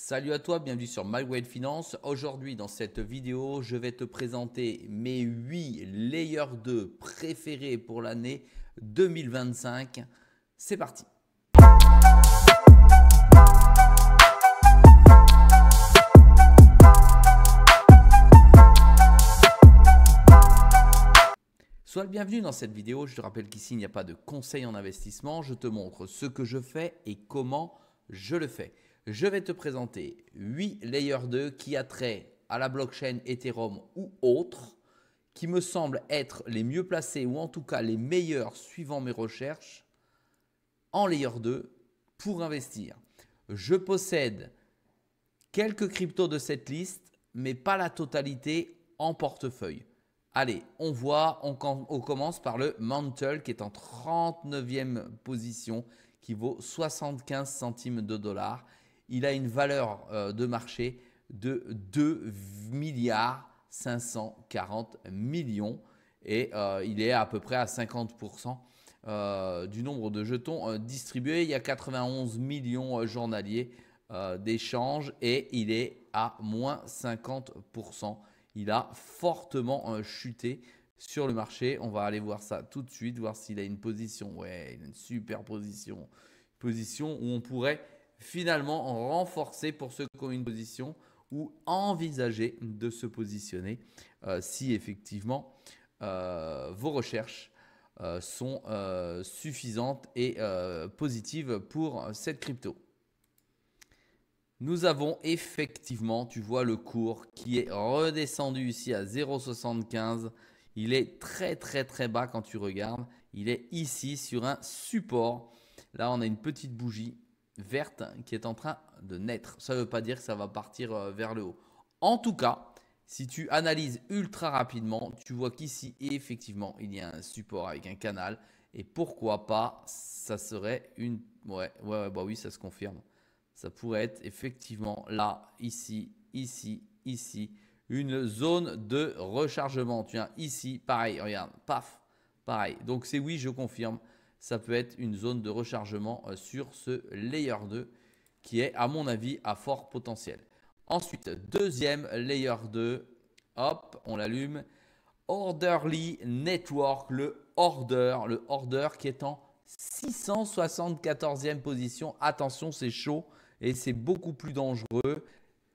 Salut à toi, bienvenue sur My Wealth Finance. Aujourd'hui dans cette vidéo, je vais te présenter mes 8 layers 2 préférés pour l'année 2025. C'est parti. Sois le bienvenu dans cette vidéo. Je te rappelle qu'ici, il n'y a pas de conseil en investissement. Je te montre ce que je fais et comment je le fais. Je vais te présenter 8 layers 2 qui a trait à la blockchain Ethereum ou autres, qui me semblent être les mieux placés ou en tout cas les meilleurs suivant mes recherches en layer 2 pour investir. Je possède quelques cryptos de cette liste, mais pas la totalité en portefeuille. Allez, on voit, on commence par le Mantle qui est en 39e position, qui vaut 75 centimes de dollars. Il a une valeur de marché de 2 milliards 540 millions et il est à peu près à 50% du nombre de jetons distribués. Il y a 91 millions journaliers d'échanges et il est à moins 50%. Il a fortement chuté sur le marché. On va aller voir ça tout de suite, voir s'il a une position. Ouais, il a une super position. Position où on pourrait finalement renforcer pour ceux qui ont une position ou envisager de se positionner si effectivement vos recherches sont suffisantes et positives pour cette crypto. Nous avons effectivement, tu vois le cours qui est redescendu ici à 0,75. Il est très bas quand tu regardes. Il est ici sur un support. Là, on a une petite bougie verte qui est en train de naître. Ça ne veut pas dire que ça va partir vers le haut. En tout cas, si tu analyses ultra rapidement, tu vois qu'ici, effectivement, il y a un support avec un canal. Et pourquoi pas, ça serait une… bah oui, ça se confirme. Ça pourrait être effectivement là, ici, une zone de rechargement. Tu viens ici, pareil, regarde, paf, pareil. Donc c'est oui, je confirme. Ça peut être une zone de rechargement sur ce layer 2 qui est à mon avis à fort potentiel. Ensuite, deuxième layer 2, hop, on l'allume. Orderly Network, le order qui est en 674e position. Attention, c'est chaud et c'est beaucoup plus dangereux.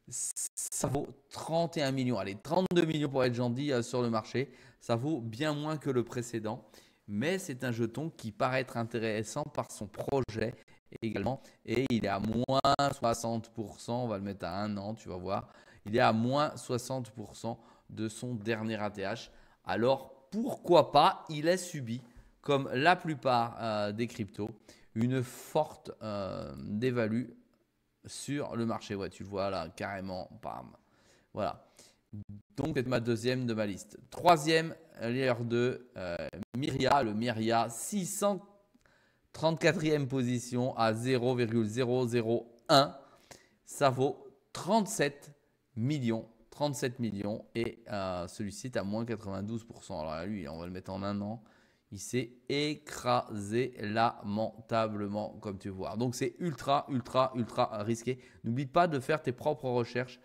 Ça vaut 31 millions. Allez, 32 millions pour être gentil sur le marché. Ça vaut bien moins que le précédent. Mais c'est un jeton qui paraît être intéressant par son projet également. Et il est à moins 60%. On va le mettre à 1 an, tu vas voir. Il est à moins 60% de son dernier ATH. Alors, pourquoi pas, il a subi, comme la plupart des cryptos, une forte dévalue sur le marché. Ouais, tu le vois là, carrément, bam. Voilà. Donc, c'est ma deuxième de ma liste. Troisième, layer 2, Myria, le Myria, 634e position à 0,001. Ça vaut 37 millions. 37 millions et celui-ci est à moins 92%. Alors là, lui, on va le mettre en 1 an. Il s'est écrasé lamentablement, comme tu vois. Donc, c'est ultra risqué. N'oublie pas de faire tes propres recherches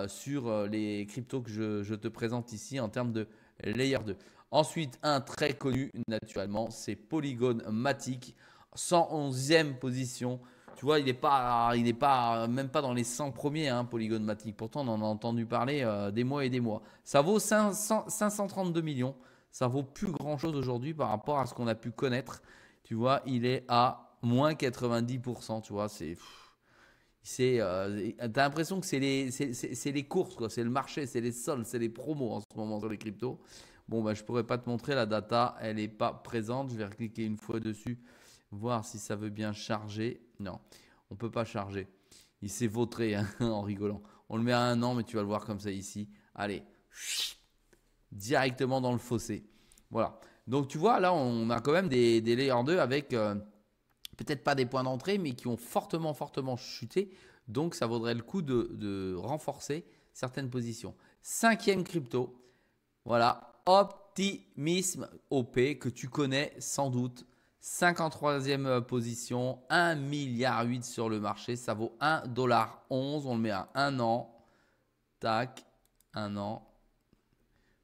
sur les cryptos que je te présente ici en termes de layer 2. Ensuite, un très connu naturellement, c'est Polygon Matic, 111e position. Tu vois, il n'est pas même pas dans les 100 premiers, hein, Polygon Matic. Pourtant, on en a entendu parler des mois et des mois. Ça vaut 532 millions. Ça vaut plus grand-chose aujourd'hui par rapport à ce qu'on a pu connaître. Tu vois, il est à moins 90%. Tu vois, t'as l'impression que c'est les courses, quoi. C'est le marché, c'est les soldes, c'est les promos en ce moment sur les cryptos. Bon, bah, je ne pourrais pas te montrer la data. Elle n'est pas présente. Je vais cliquer une fois dessus, voir si ça veut bien charger. Non, on ne peut pas charger. Il s'est vautré hein, en rigolant. On le met à 1 an, mais tu vas le voir comme ça ici. Allez, directement dans le fossé. Voilà. Donc, tu vois, là, on a quand même des layers 2 avec peut-être pas des points d'entrée, mais qui ont fortement chuté. Donc, ça vaudrait le coup de renforcer certaines positions. Cinquième crypto. Voilà. Optimism OP que tu connais sans doute. 53e position, 1,8 milliard sur le marché. Ça vaut 1,11 $. On le met à 1 an. Tac, 1 an.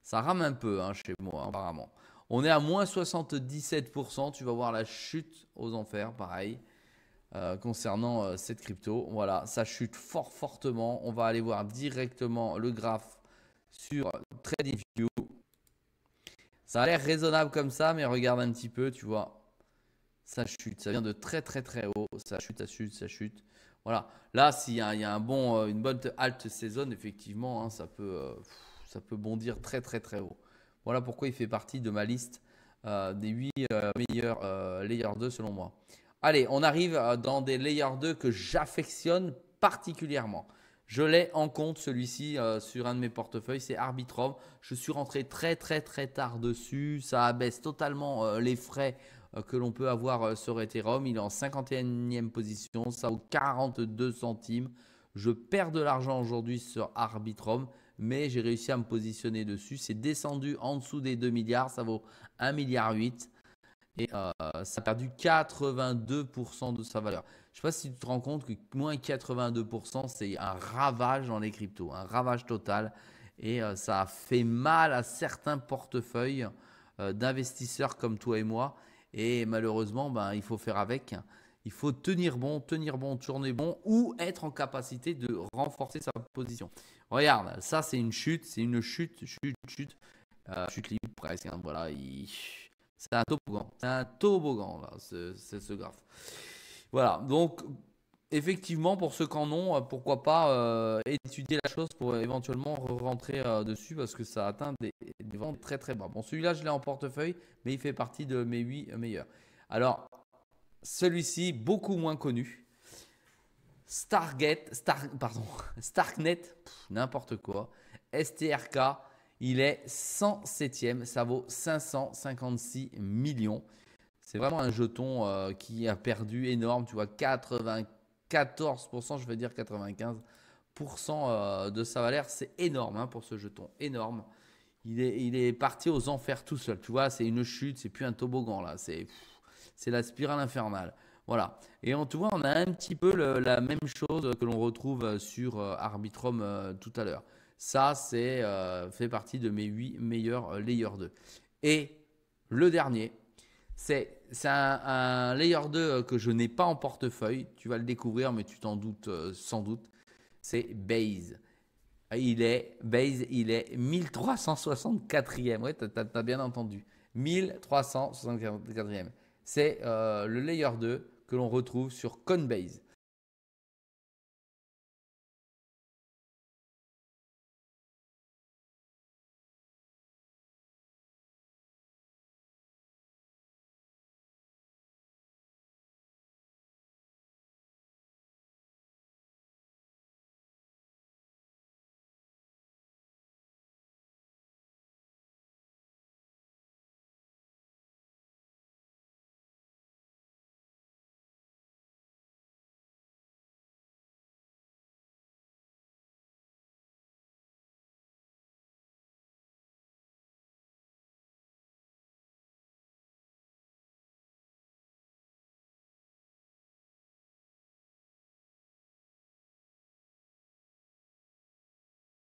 Ça rame un peu hein, chez moi, apparemment. On est à moins 77%. Tu vas voir la chute aux enfers, pareil, concernant cette crypto. Voilà, ça chute fortement. On va aller voir directement le graphe sur TradingView. Ça a l'air raisonnable comme ça, mais regarde un petit peu, tu vois. Ça chute, ça vient de très haut. Ça chute. Voilà. Là, s'il y a une bonne halte saison, effectivement, hein, ça peut bondir très haut. Voilà pourquoi il fait partie de ma liste des 8 meilleurs Layer 2 selon moi. Allez, on arrive dans des Layer 2 que j'affectionne particulièrement. Je l'ai en compte celui-ci sur un de mes portefeuilles, c'est Arbitrum. Je suis rentré très tard dessus. Ça abaisse totalement les frais que l'on peut avoir sur Ethereum. Il est en 51e position, ça vaut 42 centimes. Je perds de l'argent aujourd'hui sur Arbitrum, mais j'ai réussi à me positionner dessus. C'est descendu en dessous des 2 milliards, ça vaut 1,8 milliard. Et ça a perdu 82% de sa valeur. Je ne sais pas si tu te rends compte que moins 82%, c'est un ravage dans les cryptos, un ravage total. Et ça a fait mal à certains portefeuilles d'investisseurs comme toi et moi. Et malheureusement, il faut faire avec. Il faut tenir bon, tourner bon ou être en capacité de renforcer sa position. Regarde, ça c'est une chute, chute libre presque. Hein, voilà, c'est un toboggan là, ce graphe. Voilà, donc effectivement, pour ceux qui en ont, pourquoi pas étudier la chose pour éventuellement rentrer dessus parce que ça atteint des ventes très bas. Bon, celui-là, je l'ai en portefeuille, mais il fait partie de mes 8 meilleurs. Alors, celui-ci, beaucoup moins connu. Starknet, n'importe quoi. STRK, il est 107e, ça vaut 556 millions. C'est vraiment un jeton qui a perdu énorme, tu vois, 94%, je vais dire 95% de sa valeur. C'est énorme hein, pour ce jeton, énorme. Il est parti aux enfers tout seul, tu vois, c'est une chute, c'est plus un toboggan là, c'est la spirale infernale. Voilà. Et tu vois, on a un petit peu la même chose que l'on retrouve sur Arbitrum tout à l'heure. Ça, fait partie de mes 8 meilleurs Layer 2. Et le dernier, c'est un Layer 2 que je n'ai pas en portefeuille. Tu vas le découvrir, mais tu t'en doutes sans doute. C'est Base. Il est 1364e. Ouais, tu as bien entendu. 1364e. C'est le Layer 2 que l'on retrouve sur Coinbase.